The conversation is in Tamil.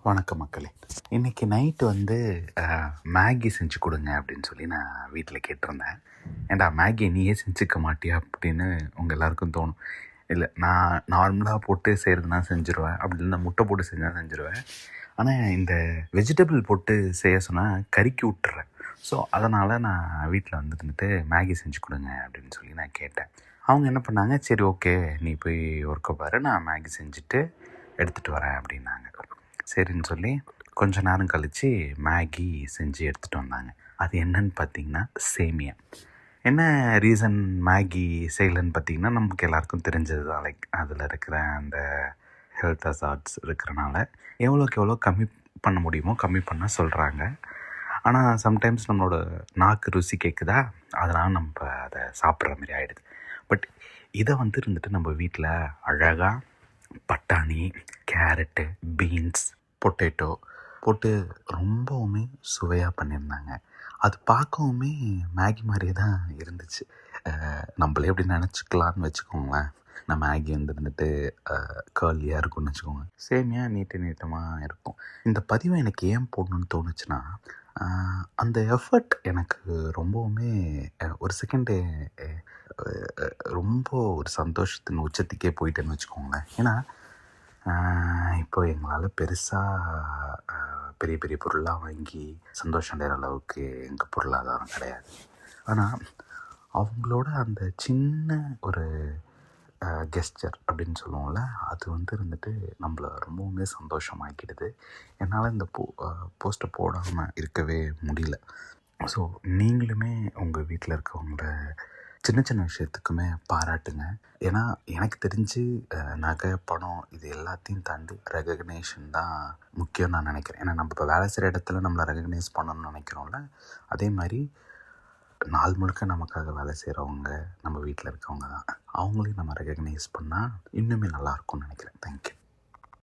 வணக்கம் மக்களே. இன்றைக்கி நைட்டு மேகி செஞ்சு கொடுங்க அப்படின்னு சொல்லி நான் வீட்டில் கேட்டிருந்தேன். ஏன்டா மேகி நீயே செஞ்சுக்க மாட்டியா அப்படின்னு உங்கள் எல்லாருக்கும் தோணும். இல்லை, நான் நார்மலாக போட்டு செய்கிறதுனா செஞ்சுருவேன், அப்படி இல்லைன்னா முட்டை போட்டு செஞ்சால் செஞ்சுருவேன். ஆனால் இந்த வெஜிடபிள் போட்டு செய்ய சொன்னால் கறிக்கி விட்டுறேன். ஸோ அதனால் நான் வீட்டில் வந்துட்டு மேகி செஞ்சு கொடுங்க அப்படின்னு சொல்லி நான் கேட்டேன். அவங்க என்ன பண்ணாங்க, சரி ஓகே நீ போய் ஒர்க்கை பாரு, நான் மேகி செஞ்சுட்டு எடுத்துகிட்டு வரேன் அப்படின்னாங்க. சரின்னு சொல்லி கொஞ்ச நேரம் கழித்து மேகி செஞ்சு எடுத்துகிட்டு வந்தாங்க. அது என்னன்னு பார்த்திங்கன்னா சேமியா. என்ன ரீசன் மேகி செய்யலைன்னு பார்த்திங்கன்னா, நமக்கு எல்லாருக்கும் தெரிஞ்சது தான். லைக் அதில் இருக்கிற அந்த ஹெல்த் ஹசார்ட்ஸ் இருக்கிறனால எவ்வளோக்கு எவ்வளோ கம்மி பண்ண முடியுமோ கம்மி பண்ண சொல்கிறாங்க. ஆனால் சம்டைம்ஸ் நம்மளோட நாக்கு ருசி கேட்குதா, அதனால் நம்ம அதை சாப்பிட்ற மாதிரி ஆகிடுது. பட் இதை இருந்துட்டு நம்ம வீட்டில் அழகாக பட்டாணி, கேரட்டு, பீன்ஸ், பொட்டேட்டோ போட்டு ரொம்பவுமே சுவையாக பண்ணியிருந்தாங்க. அது பார்க்கவுமே மேகி மாதிரியே தான் இருந்துச்சு. நம்மளே எப்படி நினச்சிக்கலான்னு வச்சுக்கோங்களேன். நான் மேகி இருந்துட்டு கேர்லியாக இருக்கும்னு வச்சுக்கோங்க, சேமியா நீட்டமாக இருக்கும். இந்த பதிவை எனக்கு ஏன் போடணுன்னு தோணுச்சுன்னா, அந்த எஃபர்ட் எனக்கு ரொம்பவுமே ஒரு செகண்டு ரொம்ப ஒரு சந்தோஷத்தின் உச்சத்துக்கே போயிட்டேன்னு வச்சுக்கோங்களேன். ஏன்னா இப்போ எங்களால் பெருசாக பெரிய பெரிய பொருளாக வாங்கி சந்தோஷம் அடைகிற அளவுக்கு எங்கள் பொருளாதாரம் கிடையாது. ஆனால் அவங்களோட அந்த சின்ன ஒரு கெஸ்டர் அப்படின்னு சொல்லுவோம்ல, அது இருந்துட்டு நம்மளை ரொம்பவுமே சந்தோஷமாக்கிடுது. என்னால் இந்த போஸ்ட்டை போடாமல் இருக்கவே முடியல. ஸோ நீங்களுமே உங்கள் வீட்டில் இருக்கவங்கள சின்ன சின்ன விஷயத்துக்குமே பாராட்டுங்க. ஏன்னா எனக்கு தெரிஞ்சு நகை, பணம் இது எல்லாத்தையும் தாண்டி ரெகக்னேஷன் தான் முக்கியம் நான் நினைக்கிறேன். ஏன்னா நம்ம இப்போ வேலை செய்கிற இடத்துல நம்மளை ரெகக்னைஸ் பண்ணணும்னு நினைக்கிறோம்ல, அதே மாதிரி நாள் முழுக்க நமக்காக வேலை செய்கிறவங்க நம்ம வீட்டில் இருக்கவங்க தான். அவங்களையும் நம்ம ரெகக்னைஸ் பண்ணால் இன்னுமே நல்லாயிருக்கும்னு நினைக்கிறேன். தேங்க்யூ.